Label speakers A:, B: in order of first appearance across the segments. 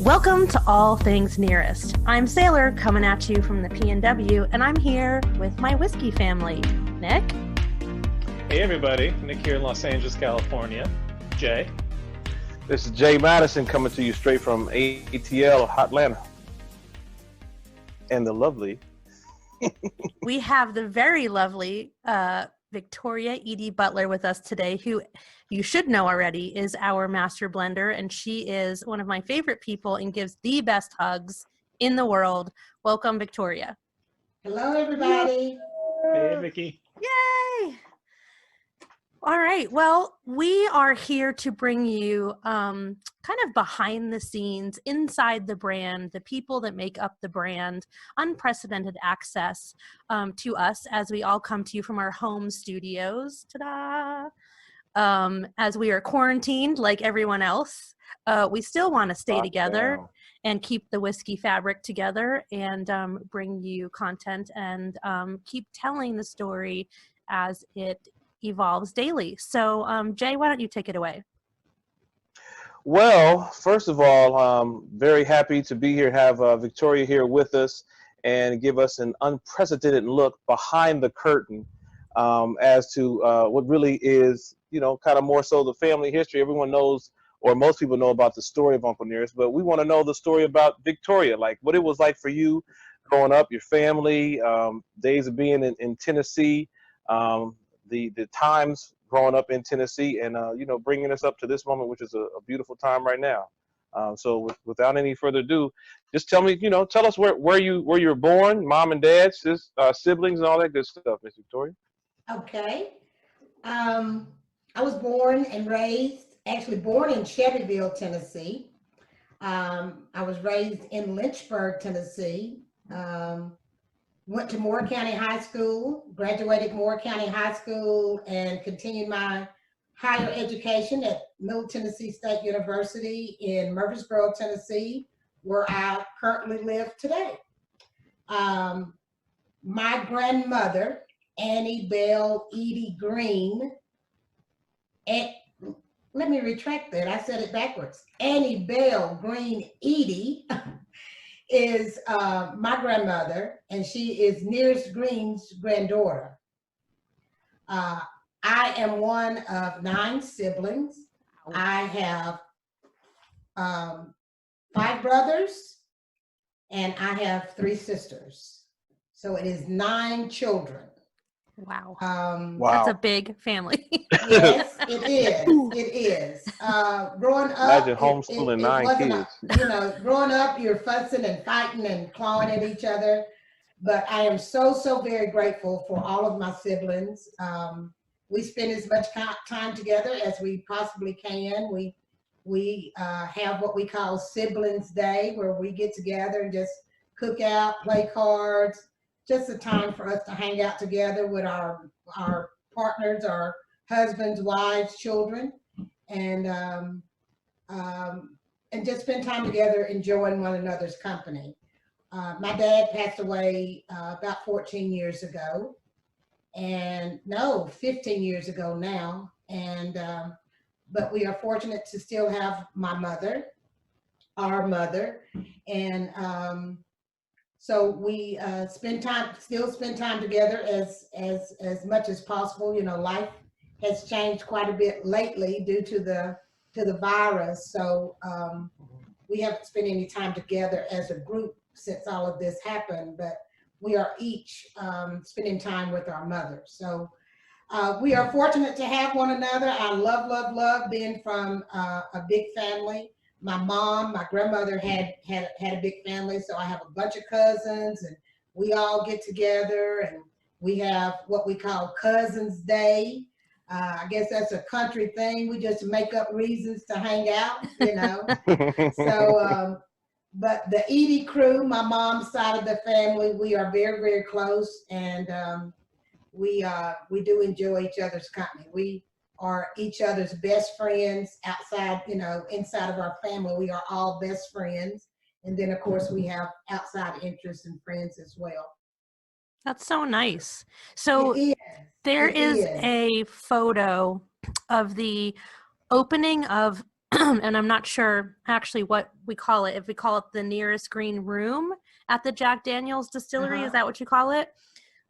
A: Welcome to All Things Nearest. I'm Sailor coming at you from the PNW, and I'm here with my whiskey family. Nick?
B: Hey everybody, Nick here in Los Angeles, California. Jay?
C: This is Jay Madison coming to you straight from ATL, Atlanta. And the lovely.
A: We have the very lovely Victoria Eady Butler with us today, who you should know already is our master blender, and she is one of my favorite people and gives the best hugs in the world. Welcome, Victoria.
D: Hello, everybody.
B: Hey, Vicky.
A: Yay! All right. Well, we are here to bring you kind of behind the scenes, inside the brand, the people that make up the brand, unprecedented access to us as we all come to you from our home studios. Ta-da! As we are quarantined like everyone else, we still want to stay together and keep the whiskey fabric together and bring you content and keep telling the story as it evolves daily. So, Jay, why don't you take it away?
C: Well, first of all, very happy to be here, have Victoria here with us and give us an unprecedented look behind the curtain as to what really is, kind of more so the family history. Everyone knows, or most people know about the story of Uncle Nearest, but we want to know the story about Victoria, like what it was like for you growing up, your family, days of being in Tennessee, the times growing up in Tennessee, and bringing us up to this moment, which is a beautiful time right now. So without any further ado, just tell me, tell us where you were born, mom and dad, siblings, and all that good stuff, Miss Victoria.
D: Okay. I was born and raised, actually born in Shelbyville, Tennessee. I was raised in Lynchburg, Tennessee. Went to Moore County High School, graduated Moore County High School, and continued my higher education at Middle Tennessee State University in Murfreesboro, Tennessee, where I currently live today. My grandmother, Annie Bell Eady Green, let me retract that, I said it backwards. Annie Bell Green Eady is my grandmother, and she is Nearest Green's granddaughter. I am one of 9 siblings. I have 5 brothers, and I have 3 sisters. So it is 9 children.
A: Wow.
C: Wow.
A: That's a big family.
D: Yes, it is. It is. Growing up,
C: imagine homeschooling 9 kids.
D: Growing up, you're fussing and fighting and clawing at each other. But I am so very grateful for all of my siblings. We spend as much time together as we possibly can. We have what we call Siblings Day, where we get together and just cook out, play cards. Just a time for us to hang out together with our partners, our husbands, wives, children, and just spend time together enjoying one another's company. My dad passed away about 14 years ago, 15 years ago now, but we are fortunate to still have my mother, our mother, and so we still spend time together as much as possible. Life has changed quite a bit lately due to the virus. So we haven't spent any time together as a group since all of this happened, but we are each spending time with our mother. So we are fortunate to have one another. I love being from a big family. My grandmother had a big family, so I have a bunch of cousins, and we all get together, and we have what we call Cousins Day. I guess that's a country thing. We just make up reasons to hang out, So, but the Eady crew, my mom's side of the family, we are very close, and we do enjoy each other's company. We are each other's best friends outside, inside of our family. We are all best friends. And then, of course, we have outside interests and friends as well.
A: That's so nice. So there is a photo of the opening of and I'm not sure actually what we call it. If we call it the nearest green room at the Jack Daniel's distillery, is that what you call it?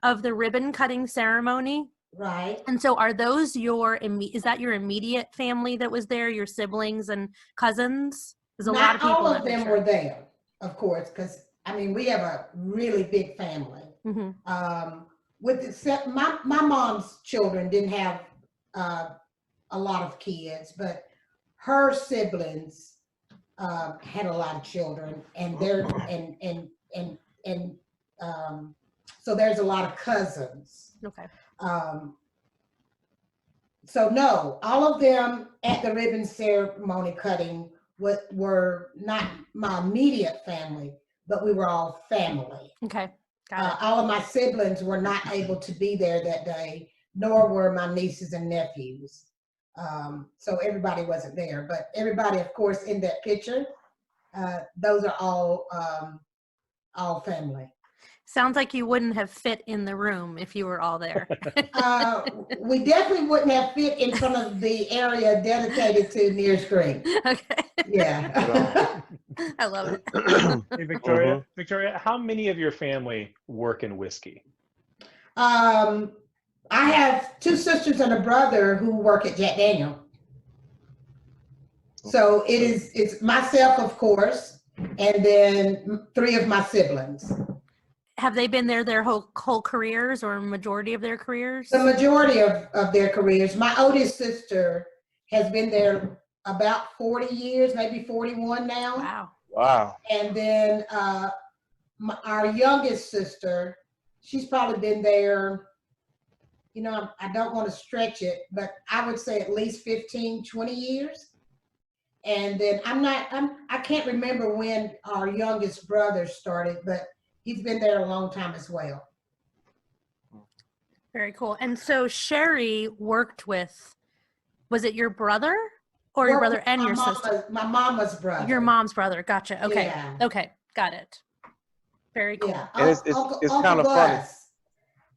A: Of the ribbon cutting ceremony.
D: Right.
A: And so are those is that your immediate family that was there, your siblings and cousins? There's a lot of people.
D: Not all of them were there, of course, because I mean, we have a really big family. My mom's children didn't have a lot of kids, but her siblings had a lot of children, and so there's a lot of cousins.
A: Okay.
D: So no, all of them at the ribbon ceremony cutting were not my immediate family, but we were all family.
A: Okay. Got it.
D: All of my siblings were not able to be there that day, nor were my nieces and nephews. So everybody wasn't there, but everybody, of course, in that picture, those are all family.
A: Sounds like you wouldn't have fit in the room if you were all there.
D: We definitely wouldn't have fit in front of the area dedicated to nearest green.
A: Okay.
D: Yeah.
A: I love it.
B: Hey, Victoria. Victoria, how many of your family work in whiskey?
D: I have 2 sisters and a brother who work at Jack Daniel. So it's myself, of course, and then 3 of my siblings.
A: Have they been there their whole careers or majority of their careers?
D: The majority of their careers. My oldest sister has been there about 40 years, maybe 41 now.
A: Wow.
C: Wow.
D: And then our youngest sister, she's probably been there, you know, I don't want to stretch it, but I would say at least 15, 20 years. And then I can't remember when our youngest brother started, but he's been there a long time as well.
A: Very cool. And so Sherry worked with, was it your brother or your brother and your sister?
D: My mama's brother.
A: Your mom's brother. Gotcha. Okay.
D: Yeah.
A: Okay. Got it. Very cool.
D: Yeah.
C: And it's kind of funny.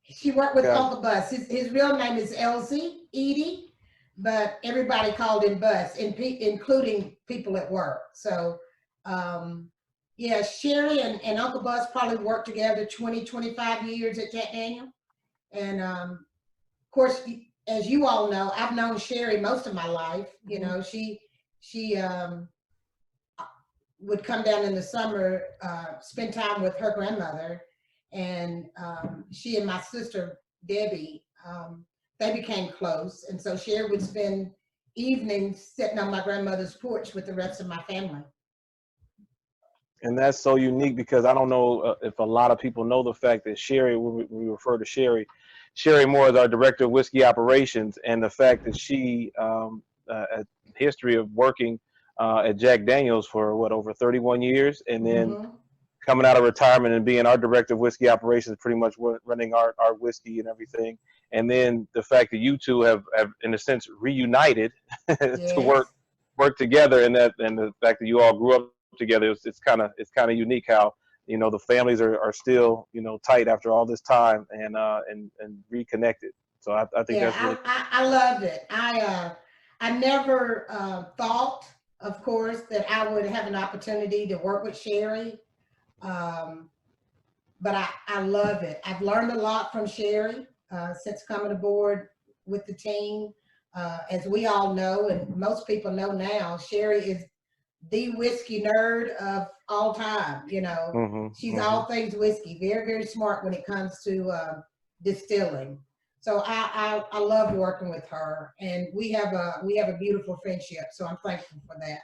D: She worked with Uncle Bus. His real name is Elsie, Eady, but everybody called him Bus, including people at work. So, yeah, Sherry and Uncle Bus probably worked together 20, 25 years at Jack Daniel. And of course, as you all know, I've known Sherry most of my life. You know, she would come down in the summer, spend time with her grandmother. And she and my sister, Debbie, they became close. And so Sherry would spend evenings sitting on my grandmother's porch with the rest of my family.
C: And that's so unique because I don't know if a lot of people know the fact that Sherry, when we refer to Sherry Moore is our director of whiskey operations, and the fact that she a history of working at Jack Daniel's for over 31 years, and then coming out of retirement and being our director of whiskey operations, pretty much running our whiskey and everything. And then the fact that you two have in a sense reunited to work together, and the fact that you all grew up together, it's kind of unique how, you know, the families are still, you know, tight after all this time and reconnected. So I think that's really
D: I loved it. I never thought, of course, that I would have an opportunity to work with Sherry, but I love it. I've learned a lot from Sherry since coming aboard with the team. As we all know, and most people know now, Sherry is the whiskey nerd of all time. You know, she's all things whiskey. Very, very smart when it comes to distilling. So I love working with her, and we have a beautiful friendship. So I'm thankful for that.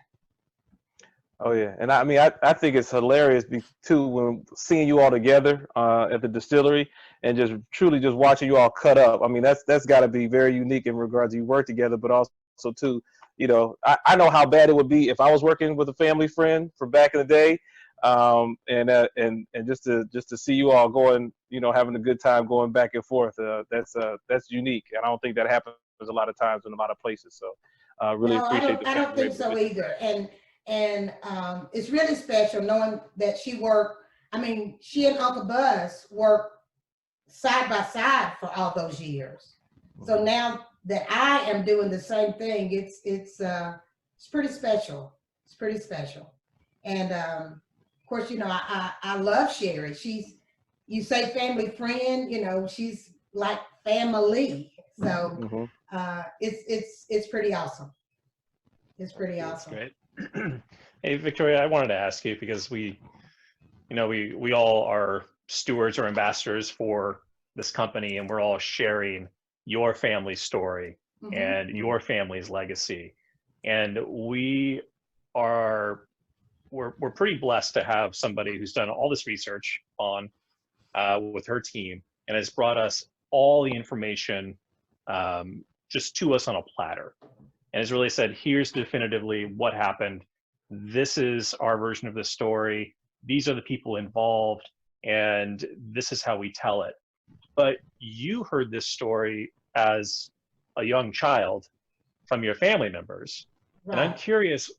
C: Oh yeah, and I mean I think it's hilarious too when seeing you all together at the distillery and just truly just watching you all cut up. I mean that's got to be very unique in regards to you work together, but also too, you know, I know how bad it would be if I was working with a family friend from back in the day, and just to see you all going, you know, having a good time going back and forth. That's unique, and I don't think that happens a lot of times in a lot of places. So really appreciate the fact.
D: I don't think so either, and it's really special knowing that she worked. I mean, she and Uncle Buzz worked side by side for all those years. So now that I am doing the same thing, it's pretty special. It's pretty special. And of course, you know, I love Sherry. She's, you say family friend, you know, she's like family. So it's pretty awesome. It's pretty
B: That's
D: awesome.
B: great. Hey, Victoria, I wanted to ask you because we all are stewards or ambassadors for this company, and we're all sharing your family's story and your family's legacy. And we're pretty blessed to have somebody who's done all this research on with her team and has brought us all the information just to us on a platter, and has really said, here's definitively what happened. This is our version of the story. These are the people involved, and this is how we tell it. But you heard this story as a young child from your family members.
D: Right.
B: And I'm curious,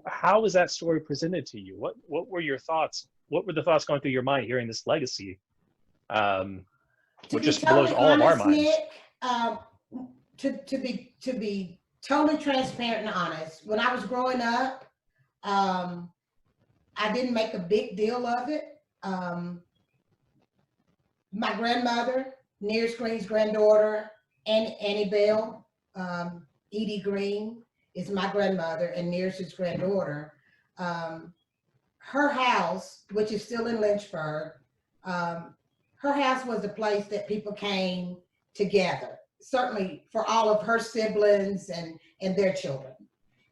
B: how was that story presented to you? What were your thoughts? What were the thoughts going through your mind hearing this legacy? Which just blows all of our minds.
D: Nick, to be totally transparent and honest, when I was growing up, I didn't make a big deal of it. My grandmother, Nearest Green's granddaughter, and Annie Bell, Eady Green is my grandmother and Nearest's granddaughter. Her house, which is still in Lynchburg, her house was a place that people came together, certainly for all of her siblings and their children,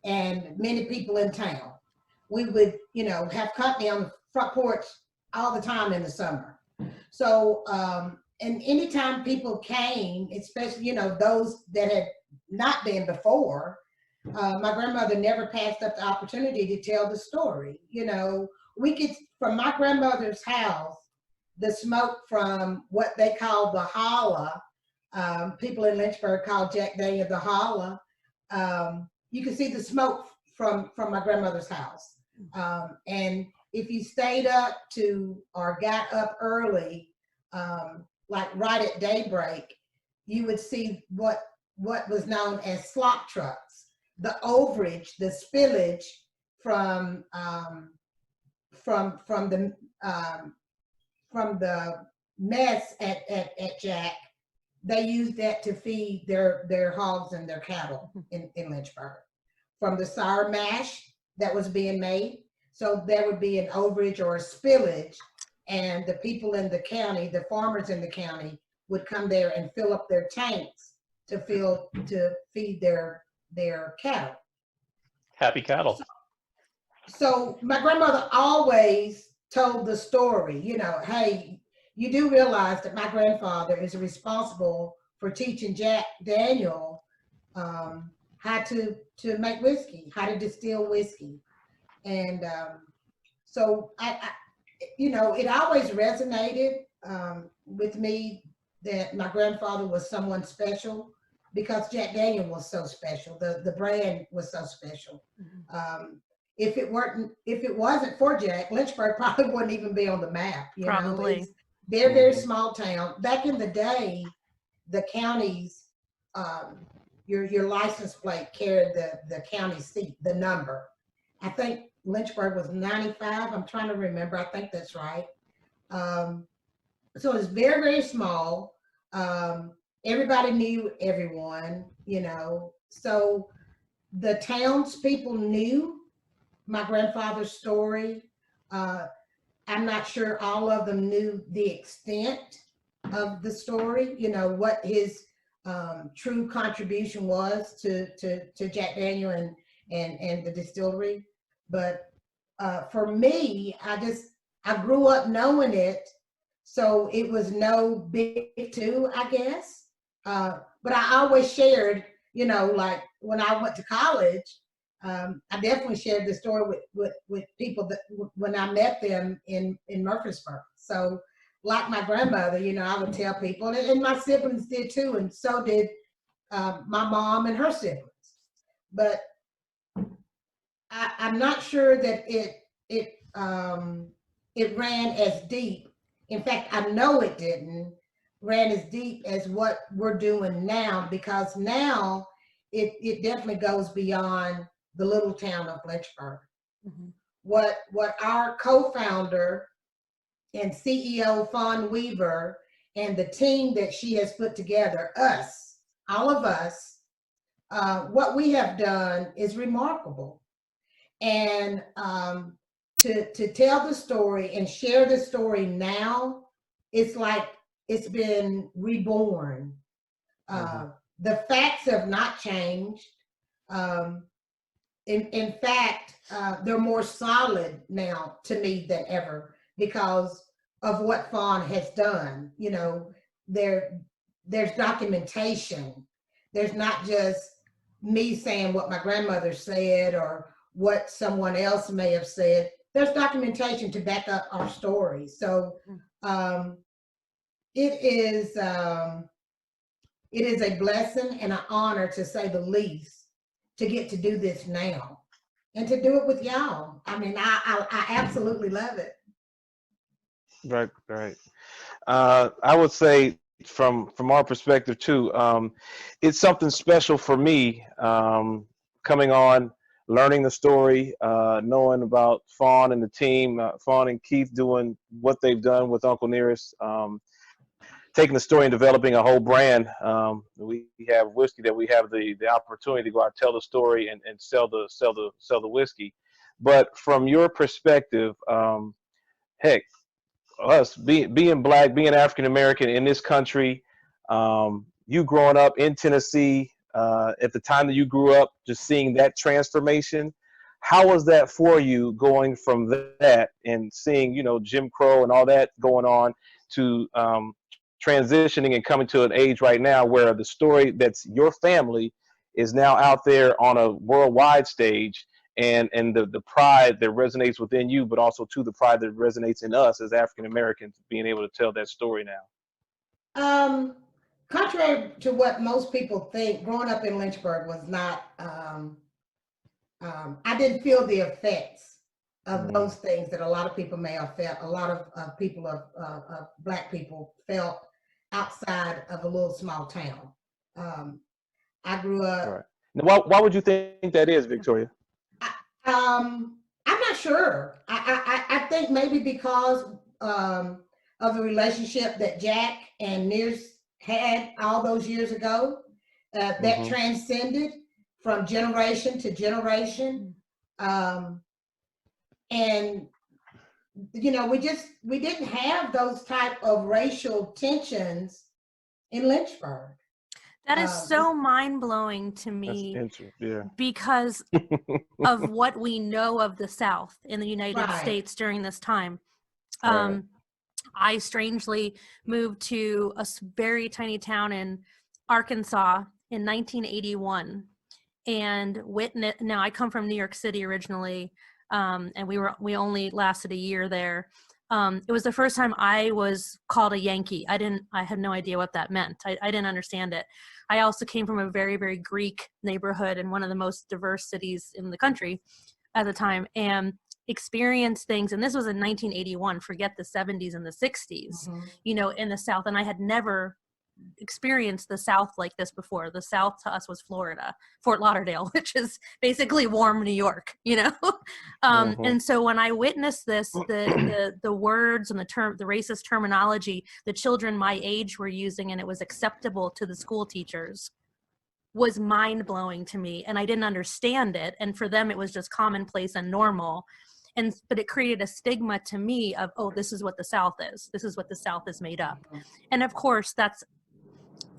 D: and many people in town. We would, you know, have company on the front porch all the time in the summer. So, and anytime people came, especially, you know, those that had not been before, my grandmother never passed up the opportunity to tell the story. You know, we could, from my grandmother's house, the smoke from what they call the holla, people in Lynchburg call Jack Daniel the holla. You can see the smoke from my grandmother's house. And if you stayed up to or got up early, like right at daybreak, you would see what was known as slop trucks, the overage, the spillage from the mess at Jack. They used that to feed their hogs and their cattle in Lynchburg. From the sour mash that was being made, so there would be an overage or a spillage, and the people in the county, the farmers in the county, would come there and fill up their tanks to feed their cattle.
B: Happy cattle.
D: So my grandmother always told the story, you know, hey, you do realize that my grandfather is responsible for teaching Jack Daniel how to make whiskey, how to distill whiskey. And so I, you know, it always resonated with me that my grandfather was someone special, because Jack Daniel was so special. The brand was so special. If it wasn't for Jack, Lynchburg probably wouldn't even be on the map. You know, it's very, very small town. Back in the day, the counties, your license plate carried the county seat, the number. I think Lynchburg was 95. I'm trying to remember. I think that's right. So it's very, very small. Everybody knew everyone, you know. So the townspeople knew my grandfather's story. I'm not sure all of them knew the extent of the story, you know, what his true contribution was to Jack Daniel and the distillery. But for me, I grew up knowing it, so it was no big deal, I guess. But I always shared, you know, like when I went to college, I definitely shared the story with people that when I met them in Murfreesboro. So like my grandmother, you know, I would tell people, and my siblings did too, and so did my mom and her siblings. But I'm not sure that it ran as deep. In fact, I know it didn't ran as deep as what we're doing now, because now it definitely goes beyond the little town of Lynchburg.
A: Mhm.
D: What our co-founder and CEO Fawn Weaver and the team that she has put together, us, all of us, what we have done is remarkable. And to tell the story and share the story now, it's like it's been reborn. The facts have not changed. In fact, they're more solid now to me than ever because of what Fawn has done. You know, there's documentation. There's not just me saying what my grandmother said or what someone else may have said. There's documentation to back up our story. So it is a blessing and an honor, to say the least, to get to do this now and to do it with y'all. I mean, I absolutely love it.
C: Right, right. I would say from our perspective too, it's something special for me, coming on, learning the story, knowing about Fawn and the team, Fawn and Keith doing what they've done with Uncle Nearest, taking the story and developing a whole brand. We have whiskey that we have the opportunity to go out, tell the story, and sell the whiskey. But from your perspective, heck, us being black, being African American in this country, you growing up in Tennessee, at the time that you grew up, just seeing that transformation, how was that for you, going from that and seeing, you know, Jim Crow and all that going on to transitioning and coming to an age right now where the story that's your family is now out there on a worldwide stage, and the pride that resonates within you, but also to the pride that resonates in us as African Americans, being able to tell that story now?
D: Contrary to what most people think, growing up in Lynchburg was not, I didn't feel the effects of those things that a lot of people may have felt. A lot of people, of Black people, felt outside of a little small town. I grew up.
C: Right. Now, why would you think that is, Victoria?
D: I'm not sure. I think maybe because of the relationship that Jack and Nears had all those years ago, that transcended from generation to generation. And you know, we didn't have those type of racial tensions in Lynchburg.
A: That is so mind-blowing to me,
C: yeah,
A: because of what we know of the South in the United States during this time. I strangely moved to a very tiny town in Arkansas in 1981, and now I come from New York City originally, and we only lasted a year there. It was the first time I was called a Yankee. I had no idea what that meant. I didn't understand it. I also came from a very, very Greek neighborhood in one of the most diverse cities in the country at the time, and experienced things. And this was in 1981, forget the 70s and the 60s, you know, in the South. And I had never experienced the South like this before. The South to us was Florida, Fort Lauderdale, which is basically warm New York, you know? And so when I witnessed this, the words and the racist terminology the children my age were using, and it was acceptable to the school teachers, was mind-blowing to me. And I didn't understand it. And for them, it was just commonplace and normal. But it created a stigma to me of, oh, this is what the South is. This is what the South is made up. And of course, that's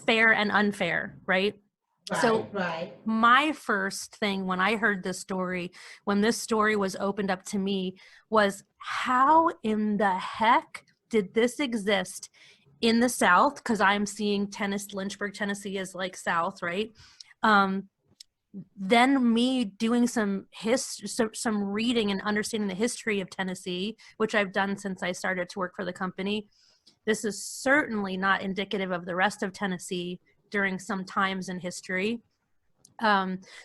A: fair and unfair, right? So my first thing when I heard this story, when this story was opened up to me, was how in the heck did this exist in the South? Because I'm seeing Lynchburg, Tennessee as like South, right? Then me doing some reading and understanding the history of Tennessee, which I've done since I started to work for the company. This is certainly not indicative of the rest of Tennessee during some times in history.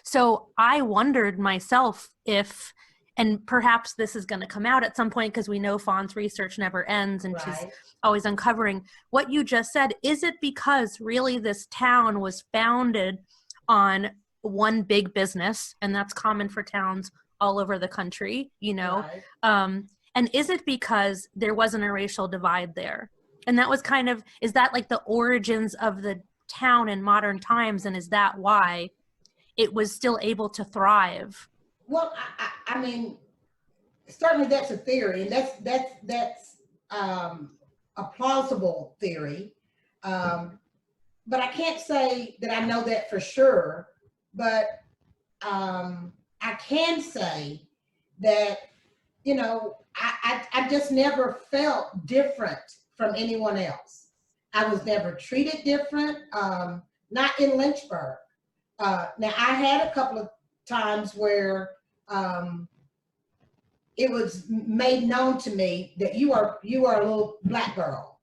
A: So I wondered myself if, and perhaps this is going to come out at some point because we know Fawn's research never ends and she's always uncovering what you just said. Is it because really this town was founded on one big business, and that's common for towns all over the country, you know.
D: Right.
A: And is it because there wasn't a racial divide there? And that was kind of, is that like the origins of the town in modern times, and is that why it was still able to thrive?
D: Well, I mean, certainly that's a theory, and that's a plausible theory. But I can't say that I know that for sure. But I can say that, you know, I just never felt different from anyone else. I was never treated different, not in Lynchburg. Now, I had a couple of times where it was made known to me that you are a little black girl,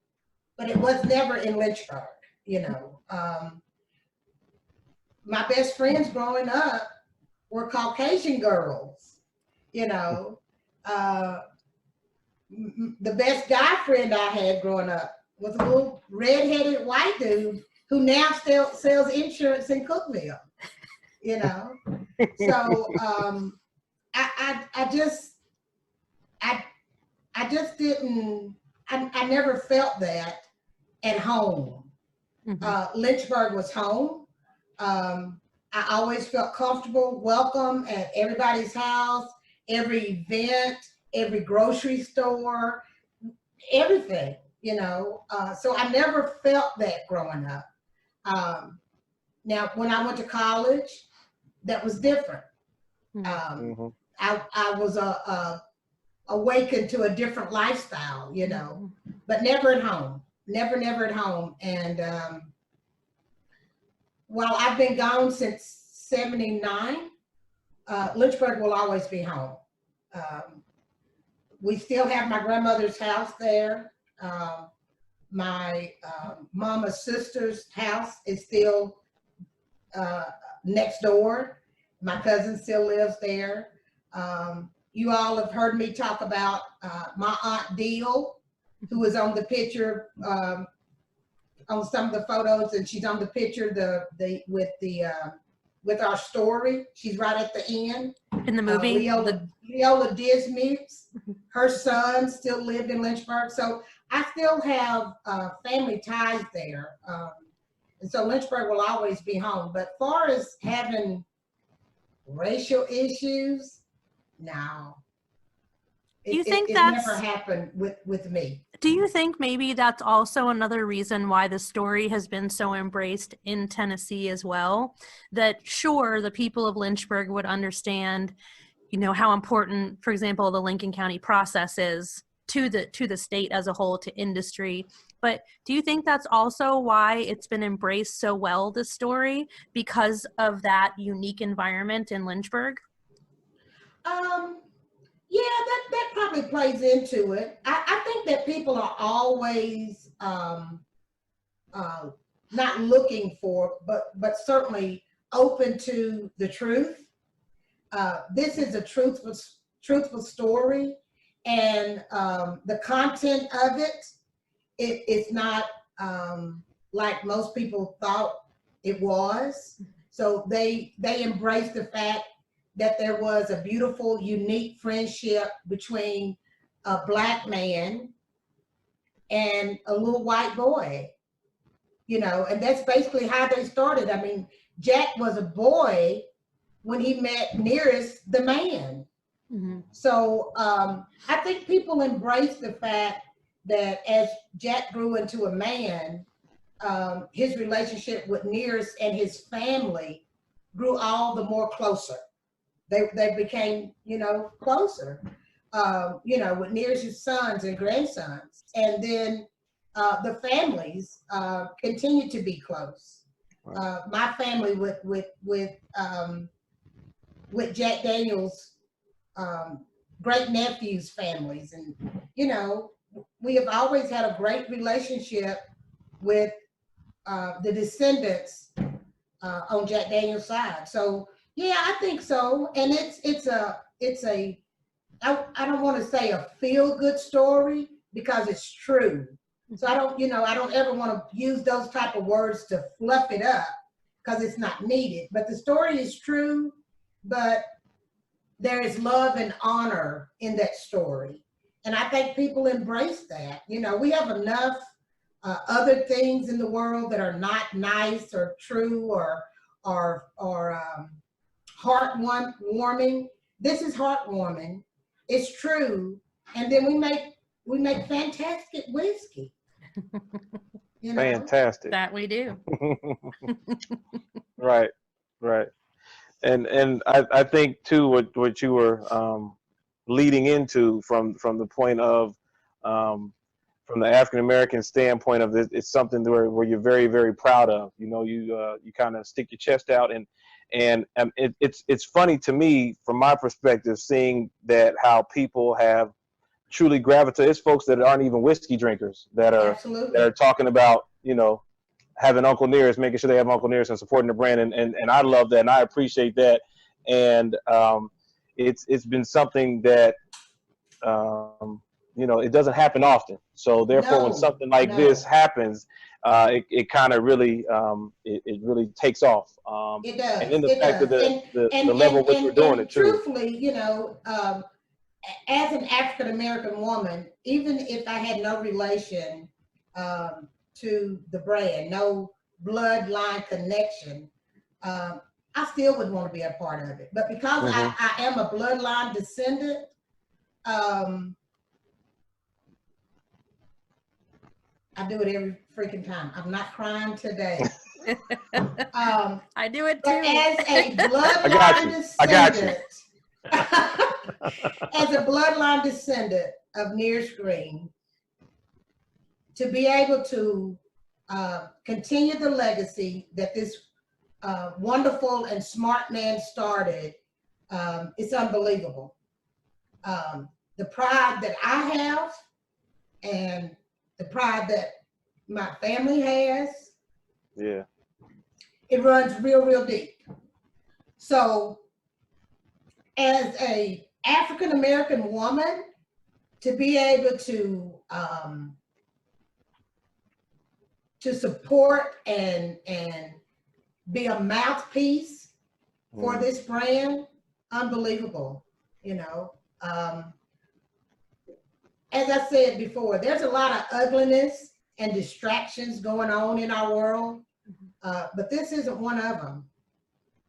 D: but it was never in Lynchburg, you know. My best friends growing up were Caucasian girls, you know. The best guy friend I had growing up was a little red-headed white dude who now still sells insurance in Cookville, you know. So I just didn't, I never felt that at home. Lynchburg was home. I always felt comfortable, welcome at everybody's house, every event, every grocery store, everything, you know. So I never felt that growing up. Now, when I went to college, that was different. I was awakened to a different lifestyle, you know, but never at home, never at home. And while I've been gone since '79, Lynchburg will always be home. We still have my grandmother's house there. My mama's sister's house is still next door. My cousin still lives there. You all have heard me talk about my Aunt Deal, who is on the picture, on some of the photos, and she's on the picture with our story. She's right at the end.
A: In the movie?
D: Leola Dismukes, her son still lived in Lynchburg. So I still have family ties there. And so Lynchburg will always be home. But far as having racial issues, no.
A: Do you think
D: it
A: that's
D: never happened with me?
A: Do you think maybe that's also another reason why the story has been so embraced in Tennessee as well? That sure, the people of Lynchburg would understand, you know, how important, for example, the Lincoln County process is to the state as a whole, to industry. But do you think that's also why it's been embraced so well, this story, because of that unique environment in Lynchburg?
D: Yeah, that probably plays into it. I think that people are always not looking for, but certainly open to the truth. This is a truthful story, and the content of it's not like most people thought it was. So they embrace the fact that there was a beautiful, unique friendship between a black man and a little white boy, you know, and that's basically how they started. I mean, Jack was a boy when he met Nearest, the man. So I think people embrace the fact that as Jack grew into a man, his relationship with Nearest and his family grew all the more closer. They became, you know, closer, you know, with Nearest's sons and grandsons. And then the families continued to be close. My family with Jack Daniels' great nephew's families. And, you know, we have always had a great relationship with the descendants on Jack Daniels' side. So, yeah, I think so. And it's a I don't want to say a feel-good story because it's true. So I don't ever want to use those type of words to fluff it up. because it's not needed. But the story is true, but there is love and honor in that story. And I think people embrace that. You know, we have enough other things in the world that are not nice or true or heartwarming. This is heartwarming. It's true. And then we make fantastic whiskey. You know?
C: Fantastic.
A: That we do.
C: Right, right. And I think too what you were leading into from the point of from the African American standpoint of this, it's something where you're very, very proud of. You know, you kind of stick your chest out, and it's funny to me from my perspective seeing that how people have truly gravitated. It's folks that aren't even whiskey drinkers that are talking about, you know, having Uncle Nearest, making sure they have Uncle Nearest and supporting the brand, and I love that and I appreciate that, and it's been something that you know, it doesn't happen often. So therefore, when something like this happens, it kind of really it really takes off.
D: It does.
C: And then the fact that the level which we're doing it too.
D: Truthfully, you know, as an African American woman, even if I had no relation to the brand, no bloodline connection, I still would want to be a part of it. But because I am a bloodline descendant, I do it every freaking time. I'm not crying today.
A: I do it too.
D: But as a bloodline descendant, as a bloodline descendant of Nearest Green, to be able to continue the legacy that this wonderful and smart man started, it's unbelievable. The pride that I have and the pride that my family has,
C: yeah,
D: it runs real, real deep. So as a African American woman, to be able to support and be a mouthpiece for this brand, unbelievable, you know. As I said before, there's a lot of ugliness and distractions going on in our world, but this isn't one of them.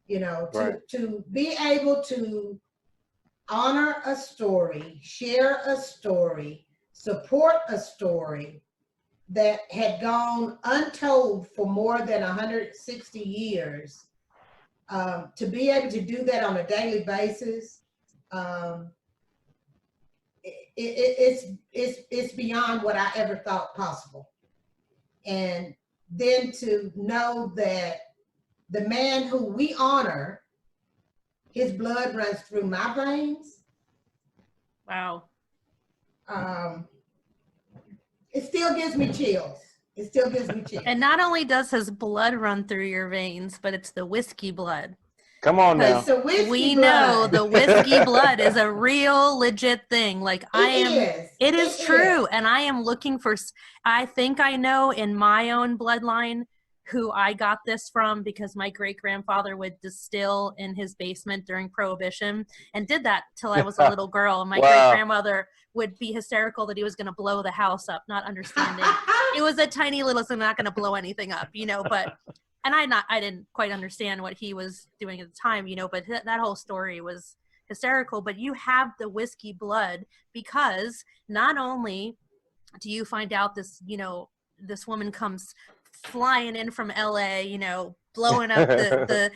D: You know, to be able to honor a story, share a story, support a story that had gone untold for more than 160 years, to be able to do that on a daily basis, it's beyond what I ever thought possible. And then to know that the man who we honor, his blood runs through my veins.
A: Wow.
D: It still gives me chills. It still gives me chills.
A: And not only does his blood run through your veins, but it's the whiskey blood.
C: Come on now.
A: We know the whiskey blood is a real legit thing. Like it is true. And I am looking for, I think I know in my own bloodline who I got this from, because my great grandfather would distill in his basement during Prohibition and did that till I was a little girl. And my great grandmother would be hysterical that he was going to blow the house up, not understanding. It was a tiny little, so not going to blow anything up, you know, but. And I didn't quite understand what he was doing at the time, you know, but that whole story was hysterical. But you have the whiskey blood, because not only do you find out this, you know, this woman comes flying in from LA, you know, blowing up the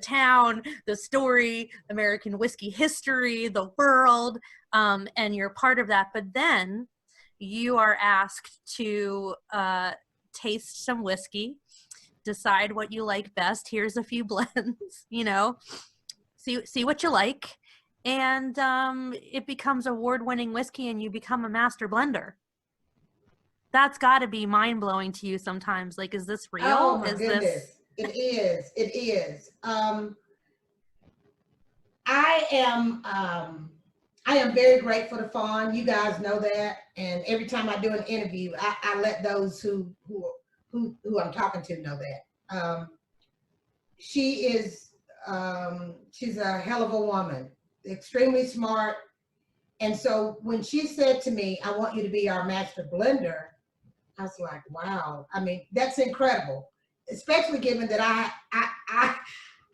A: town, the story, American whiskey history, the world, and you're part of that. But then you are asked to taste some whiskey, decide what you like best. Here's a few blends, you know, see what you like. And it becomes award-winning whiskey and you become a master blender. That's got to be mind-blowing to you sometimes. Like, is this real?
D: Oh my goodness. It is. I am very grateful to Fawn. You guys know that. And every time I do an interview, I let those who I'm talking to know that. she is, she's a hell of a woman, extremely smart. And so when she said to me, I want you to be our master blender, I was like, wow. I mean, that's incredible, especially given that I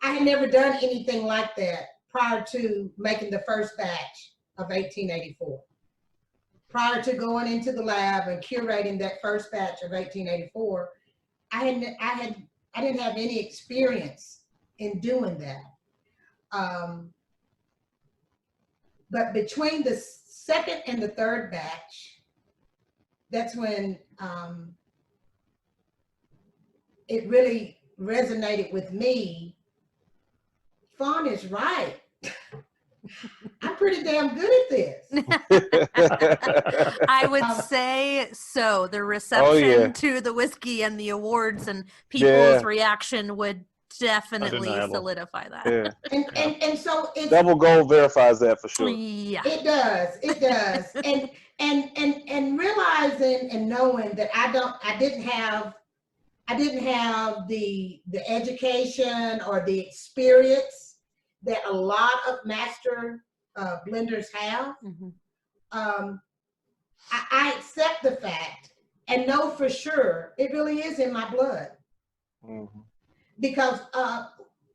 D: had never done anything like that prior to making the first batch of 1884. Prior to going into the lab and curating that first batch of 1884, I didn't have any experience in doing that. But between the second and the third batch, that's when it really resonated with me. Fawn is right. I'm pretty damn good at this.
A: I would say so. The reception to the whiskey and the awards and people's reaction would definitely
B: Undeniable.
A: solidify that.
C: Yeah.
D: And so it's
C: Double gold verifies that for sure.
A: Yeah.
D: it does. and realizing and knowing that I didn't have the education or the experience that a lot of master blenders have.
A: Mm-hmm.
D: I accept the fact and know for sure it really is in my blood.
C: Mm-hmm.
D: Because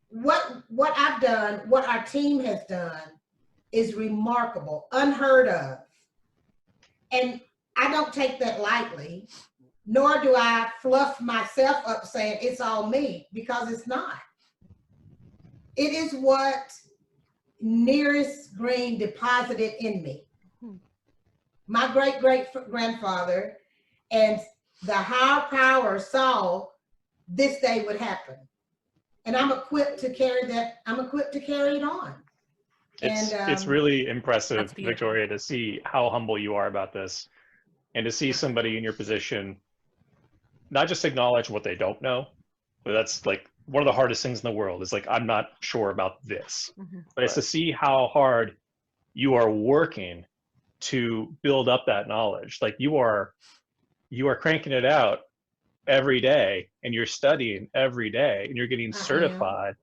D: what I've done, what our team has done is remarkable, unheard of. And I don't take that lightly, nor do I fluff myself up saying it's all me, because it's not. It is what Nearest Green deposited in me. My great-great-grandfather and the higher power saw this day would happen. And I'm equipped to carry that. I'm equipped to carry it on.
B: It's really impressive,
A: That's beautiful.
B: Victoria, to see how humble you are about this, and to see somebody in your position not just acknowledge what they don't know, but that's like one of the hardest things in the world is like, I'm not sure about this.
A: Mm-hmm.
B: But it's to see how hard you are working to build up that knowledge. Like you are cranking it out every day, and you're studying every day, and you're getting certified.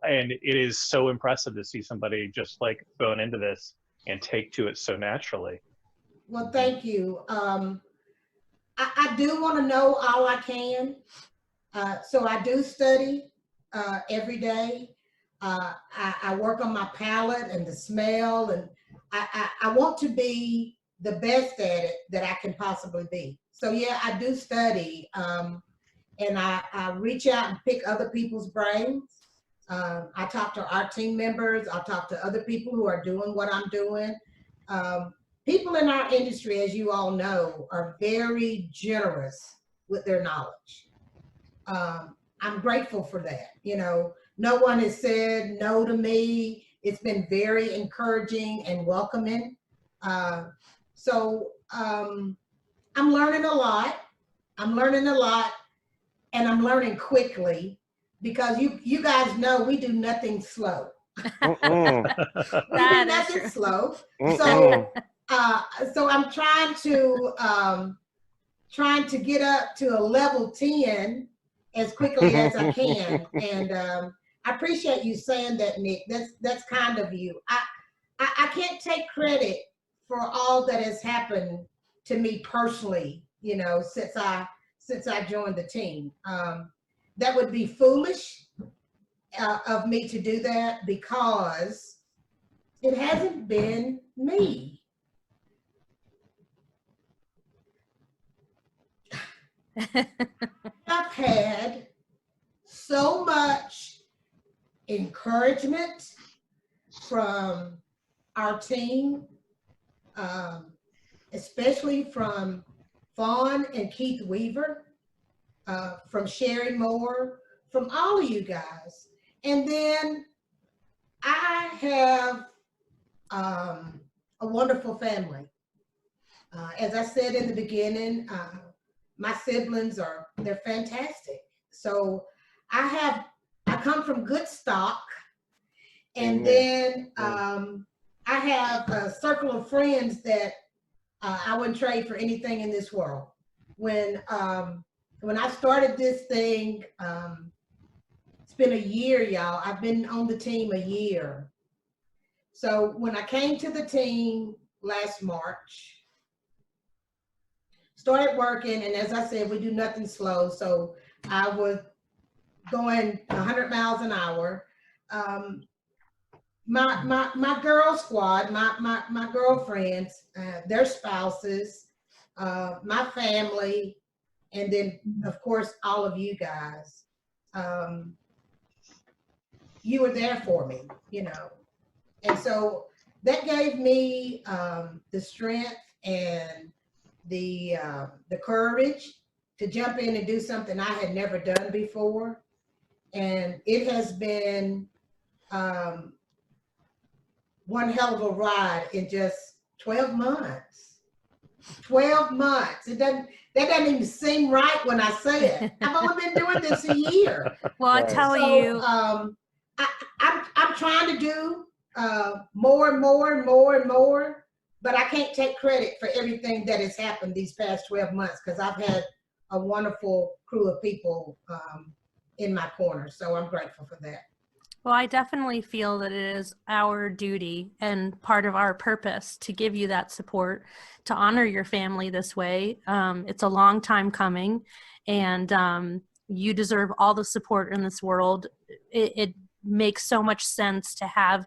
B: And it is so impressive to see somebody just like thrown into this and take to it so naturally.
D: Well, thank you. I do want to know all I can. So I do study every day. I work on my palate and the smell, and I want to be the best at it that I can possibly be. So yeah, I do study, and I reach out and pick other people's brains. I talk to our team members. I talk to other people who are doing what I'm doing. People in our industry, as you all know, are very generous with their knowledge. I'm grateful for that. You know, no one has said no to me. It's been very encouraging and welcoming. So I'm learning a lot. I'm learning a lot, and I'm learning quickly, because you guys know we do nothing slow. We do nothing slow. So I'm trying to get up to a level 10 as quickly as I can. And I appreciate you saying that, Nick. That's kind of you. I can't take credit for all that has happened to me personally, you know, since I joined the team. That would be foolish of me to do that, because it hasn't been me. I've had so much encouragement from our team, especially from Fawn and Keith Weaver, from Sherry Moore, from all of you guys. And then I have a wonderful family. As I said in the beginning, my siblings they're fantastic. So I come from good stock. And then I have a circle of friends that I wouldn't trade for anything in this world. When I started this thing, it's been a year, y'all. I've been on the team a year. So when I came to the team last March, started working, and as I said, we do nothing slow. So I was going 100 miles an hour. My girl squad, my girlfriends, their spouses, my family, and then of course all of you guys. You were there for me, you know, and so that gave me the strength and the courage to jump in and do something I had never done before, and it has been one hell of a ride in just 12 months. 12 months. That doesn't even seem right when I say it. I've only been doing this a year.
A: Well, I
C: Right.
A: tell
D: So
A: you,
D: I'm trying to do more and more and more and more, but I can't take credit for everything that has happened these past 12 months because I've had a wonderful crew of people in my corner. So I'm grateful for that.
A: well, I definitely feel that it is our duty and part of our purpose to give you that support, to honor your family this way. It's a long time coming, and you deserve all the support in this world. It makes so much sense to have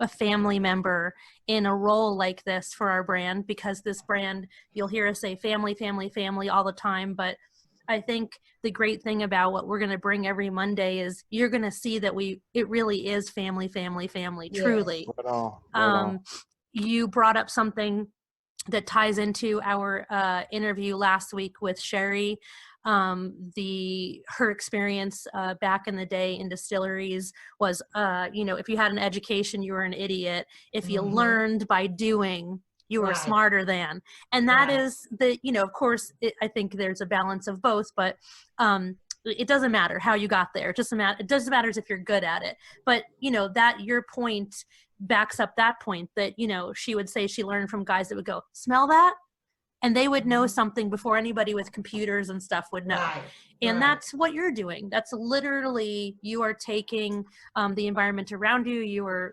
A: a family member in a role like this for our brand, because this brand, you'll hear us say family, family, family all the time, but I think the great thing about what we're going to bring every Monday is you're going to see that it really is family, family, family,
D: Yes.
A: truly.
C: Right on, right on.
A: You brought up something that ties into our interview last week with Sherry. Her experience back in the day in distilleries was, if you had an education, you were an idiot. If you learned by doing, you were
D: Right.
A: smarter than. And that
D: Right.
A: is of course, I think there's a balance of both, but it doesn't matter how you got there. It doesn't matter if you're good at it. But, that your point backs up that point that, she would say she learned from guys that would go, smell that? And they would know something before anybody with computers and stuff would know.
D: Right.
A: And
D: Right.
A: that's what you're doing. That's literally, you are taking the environment around you.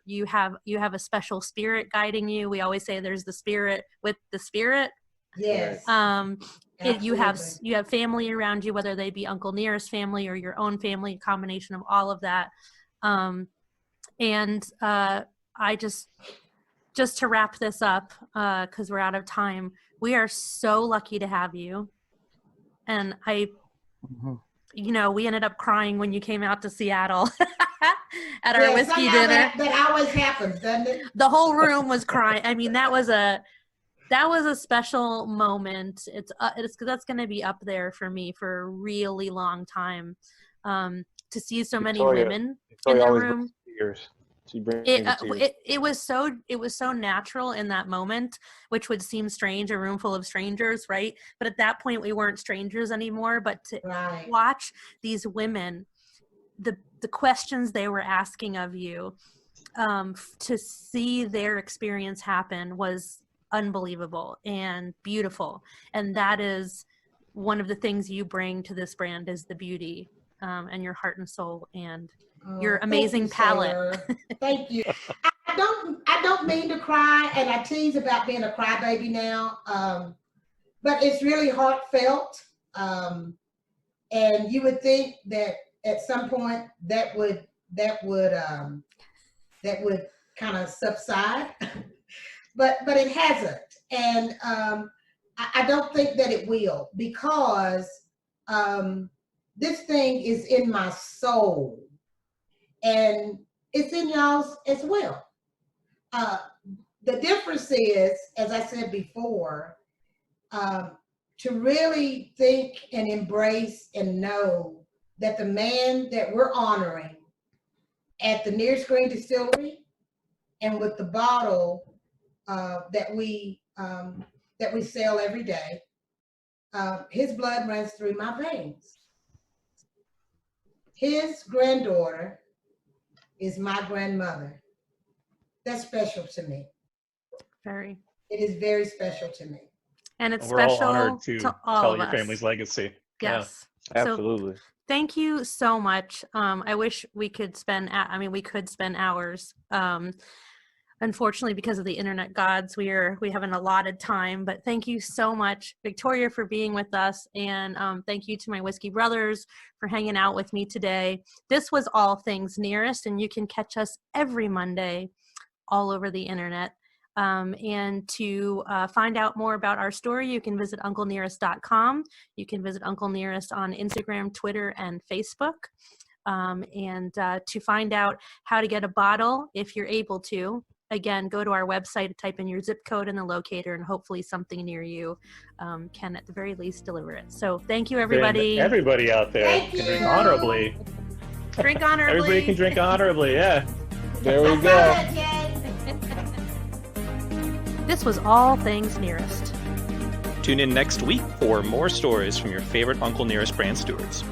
A: You have a special spirit guiding you. We always say there's the spirit with the spirit.
D: Yes.
A: You have
D: Absolutely.
A: family around you, whether they be Uncle Nearest family or your own family, a combination of all of that. I just to wrap this up, because we're out of time, we are so lucky to have you. And we ended up crying when you came out to Seattle at our whiskey dinner.
D: That always happens, doesn't it?
A: The whole room was crying. I mean, that was a special moment. That's going to be up there for me for a really long time. To see so many women in the room.
C: She brings the tears.
A: It was so natural in that moment, which would seem strange, a room full of strangers, right? But at that point, we weren't strangers anymore. But to watch these women, the questions they were asking of you, to see their experience happen was unbelievable and beautiful. And that is one of the things you bring to this brand, is the beauty and your heart and soul and your amazing palate.
D: Thank you. I don't mean to cry, and I tease about being a crybaby now, but it's really heartfelt. And you would think that at some point that would kind of subside, but it hasn't, and I don't think that it will, because this thing is in my soul. And it's in y'all's as well. The difference is, as I said before, to really think and embrace and know that the man that we're honoring at the Nearest Green Distillery and with the bottle that we sell every day, his blood runs through my veins. His granddaughter is my grandmother. That's special to me.
A: Very.
D: It is very special to me.
A: And it's
B: We're all
A: special
B: honored to
A: all
B: tell
A: of
B: your
A: us.
B: family's legacy.
A: Yes.
C: Absolutely.
A: So Thank you so much. I wish we could spend, we could spend hours. Unfortunately, because of the internet gods, we have an allotted time, but thank you so much, Victoria, for being with us. And thank you to my Whiskey Brothers for hanging out with me today. This was All Things Nearest, and you can catch us every Monday all over the internet. And to find out more about our story, you can visit unclenearest.com. You can visit Uncle Nearest on Instagram, Twitter, and Facebook. And to find out how to get a bottle, if you're able to, again, go to our website, type in your zip code in the locator, and hopefully something near you can at the very least deliver it. So thank you, everybody.
B: Then everybody out there can drink honorably.
A: Drink honorably.
B: Everybody can drink honorably, yeah.
C: There we go.
A: This was All Things Nearest.
E: Tune in next week for more stories from your favorite Uncle Nearest brand stewards.